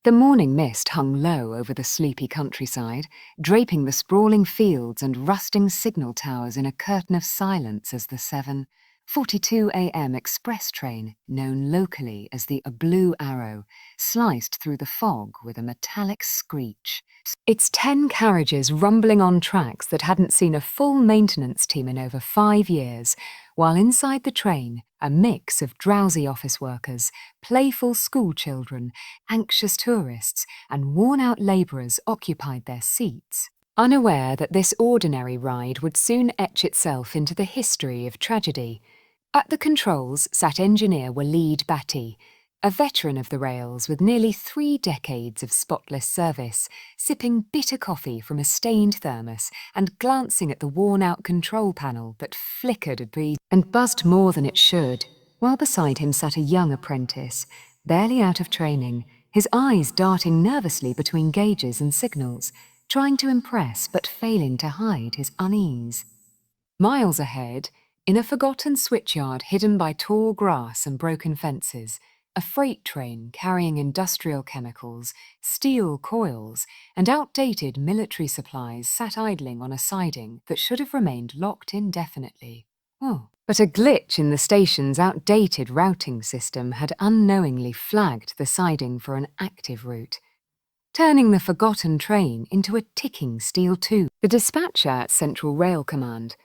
The morning mist hung low over the sleepy countryside, draping the sprawling fields and rusting signal towers in a curtain of silence as the 7:42 a.m. express train, known locally as the Blue Arrow, sliced through the fog with a metallic screech. Its 10 carriages rumbling on tracks that hadn't seen a full maintenance team in over 5 years, while inside the train, a mix of drowsy office workers, playful school children, anxious tourists, and worn-out labourers occupied their seats, unaware that this ordinary ride would soon etch itself into the history of tragedy. At the controls sat engineer Waleed Bati, a veteran of the rails with nearly 3 decades of spotless service, sipping bitter coffee from a stained thermos and glancing at the worn-out control panel that flickered and buzzed more than it should, while beside him sat a young apprentice, barely out of training, his eyes darting nervously between gauges and signals, trying to impress but failing to hide his unease. Miles ahead, in a forgotten switchyard hidden by tall grass and broken fences, a freight train carrying industrial chemicals, steel coils, and outdated military supplies sat idling on a siding that should have remained locked indefinitely. But a glitch in the station's outdated routing system had unknowingly flagged the siding for an active route, turning the forgotten train into a ticking steel tube. The dispatcher at Central Rail Command,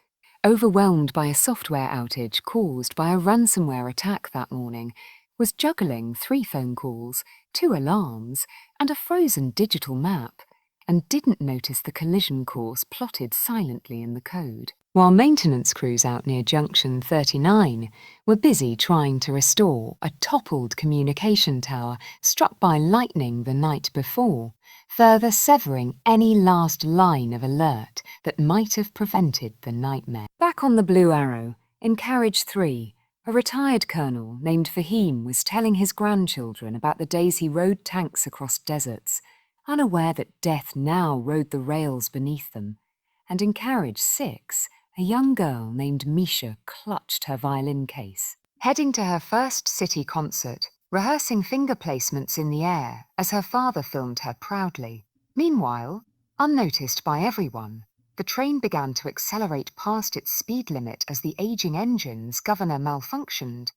overwhelmed by a software outage caused by a ransomware attack that morning, was juggling 3 phone calls, 2 alarms, and a frozen digital map, and didn't notice the collision course plotted silently in the code. While maintenance crews out near Junction 39 were busy trying to restore a toppled communication tower struck by lightning the night before, further severing any last line of alert that might have prevented the nightmare. Back on the Blue Arrow, in Carriage 3, a retired colonel named Fahim was telling his grandchildren about the days he rode tanks across deserts, unaware that death now rode the rails beneath them. And in Carriage 6, a young girl named Misha clutched her violin case, heading to her first city concert, rehearsing finger placements in the air as her father filmed her proudly. Meanwhile, unnoticed by everyone, the train began to accelerate past its speed limit as the aging engine's governor malfunctioned.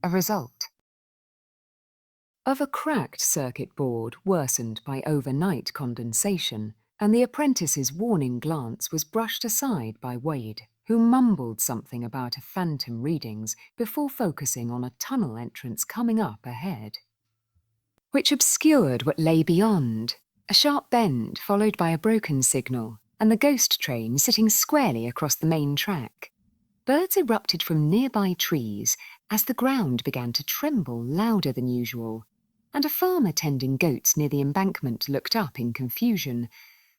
A result of a cracked circuit board worsened by overnight condensation, and the apprentice's warning glance was brushed aside by Wade, who mumbled something about a phantom readings before focusing on a tunnel entrance coming up ahead, which obscured what lay beyond, a sharp bend followed by a broken signal, and the ghost train sitting squarely across the main track. Birds erupted from nearby trees as the ground began to tremble louder than usual, and a farmer tending goats near the embankment looked up in confusion,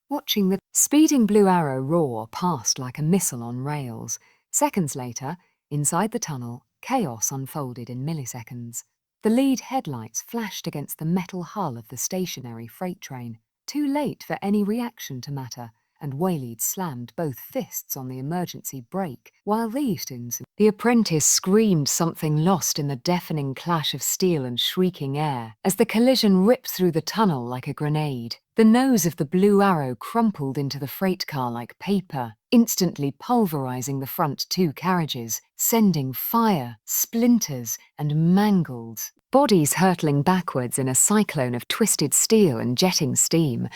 watching the speeding Blue Arrow roar past like a missile on rails. Seconds later, inside the tunnel, chaos unfolded in milliseconds. The lead headlights flashed against the metal hull of the stationary freight train, too late for any reaction to matter, and Waleed slammed both fists on the emergency brake, while the apprentice screamed something lost in the deafening clash of steel and shrieking air as the collision ripped through the tunnel like a grenade. The nose of the Blue Arrow crumpled into the freight car like paper, instantly pulverizing the front 2 carriages, sending fire, splinters, and mangled bodies hurtling backwards in a cyclone of twisted steel and jetting steam,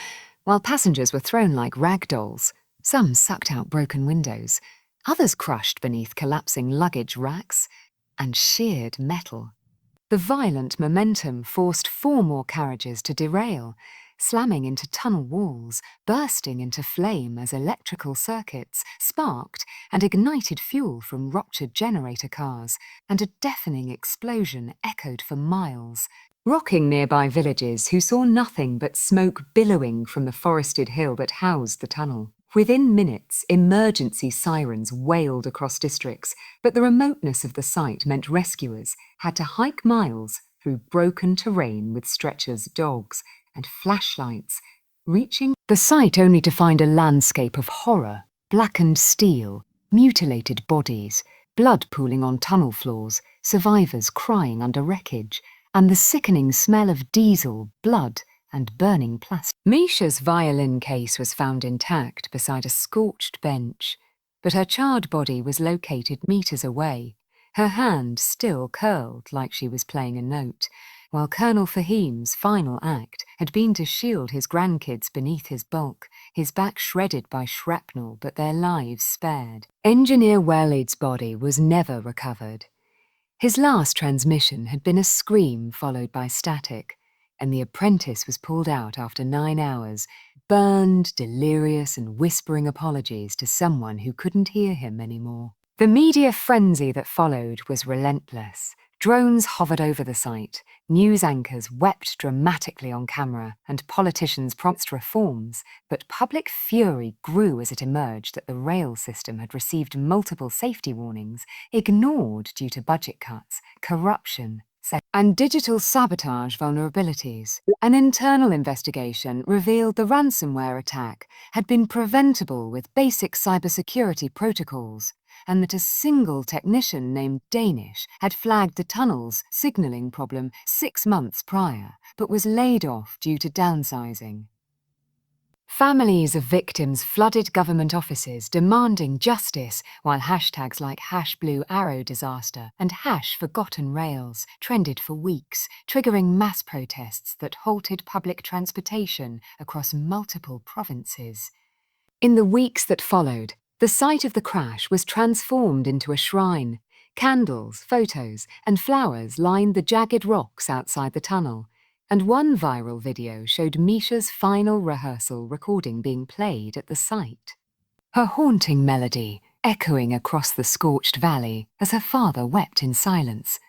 while passengers were thrown like rag dolls. Some sucked out broken windows, others crushed beneath collapsing luggage racks and sheared metal. The violent momentum forced 4 more carriages to derail, slamming into tunnel walls, bursting into flame as electrical circuits sparked and ignited fuel from ruptured generator cars, and a deafening explosion echoed for miles, rocking nearby villages who saw nothing but smoke billowing from the forested hill that housed the tunnel. Within minutes, emergency sirens wailed across districts, but the remoteness of the site meant rescuers had to hike miles through broken terrain with stretchers, dogs, and flashlights, reaching the site only to find a landscape of horror, blackened steel, mutilated bodies, blood pooling on tunnel floors, survivors crying under wreckage, and the sickening smell of diesel, blood, and burning plastic. Misha's violin case was found intact beside a scorched bench, but her charred body was located meters away, her hand still curled like she was playing a note, while Colonel Fahim's final act had been to shield his grandkids beneath his bulk, his back shredded by shrapnel but their lives spared. Engineer Waleed's body was never recovered. His last transmission had been a scream followed by static, and the apprentice was pulled out after 9 hours, burned, delirious and whispering apologies to someone who couldn't hear him anymore. The media frenzy that followed was relentless. Drones hovered over the site, news anchors wept dramatically on camera, and politicians promised reforms, but public fury grew as it emerged that the rail system had received multiple safety warnings, ignored due to budget cuts, corruption, and digital sabotage vulnerabilities. An internal investigation revealed the ransomware attack had been preventable with basic cybersecurity protocols, and that a single technician named Danish had flagged the tunnel's signalling problem 6 months prior, but was laid off due to downsizing. Families of victims flooded government offices demanding justice, while hashtags like #BlueArrowDisaster and #ForgottenRails trended for weeks, triggering mass protests that halted public transportation across multiple provinces. In the weeks that followed, the site of the crash was transformed into a shrine. Candles, photos, and flowers lined the jagged rocks outside the tunnel, and one viral video showed Misha's final rehearsal recording being played at the site. Her haunting melody echoing across the scorched valley as her father wept in silence.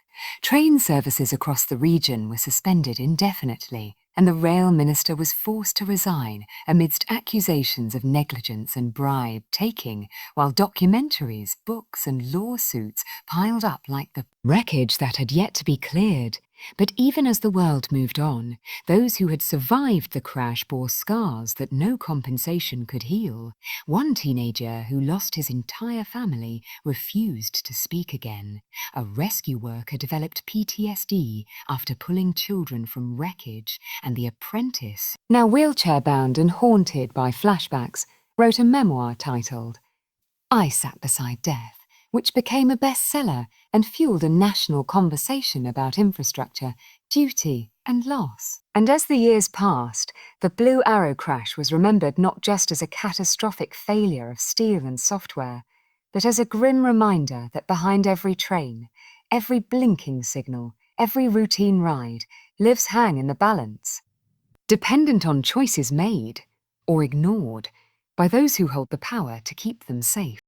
Train services across the region were suspended indefinitely, and the rail minister was forced to resign amidst accusations of negligence and bribe-taking, while documentaries, books and lawsuits piled up like the wreckage that had yet to be cleared. But even as the world moved on, those who had survived the crash bore scars that no compensation could heal. One teenager who lost his entire family refused to speak again. A rescue worker developed PTSD after pulling children from wreckage, and the apprentice, now wheelchair-bound and haunted by flashbacks, wrote a memoir titled "I Sat Beside Death," which became a bestseller and fueled a national conversation about infrastructure, duty, and loss. And as the years passed, the Blue Arrow crash was remembered not just as a catastrophic failure of steel and software, but as a grim reminder that behind every train, every blinking signal, every routine ride, lives hang in the balance, dependent on choices made or ignored by those who hold the power to keep them safe.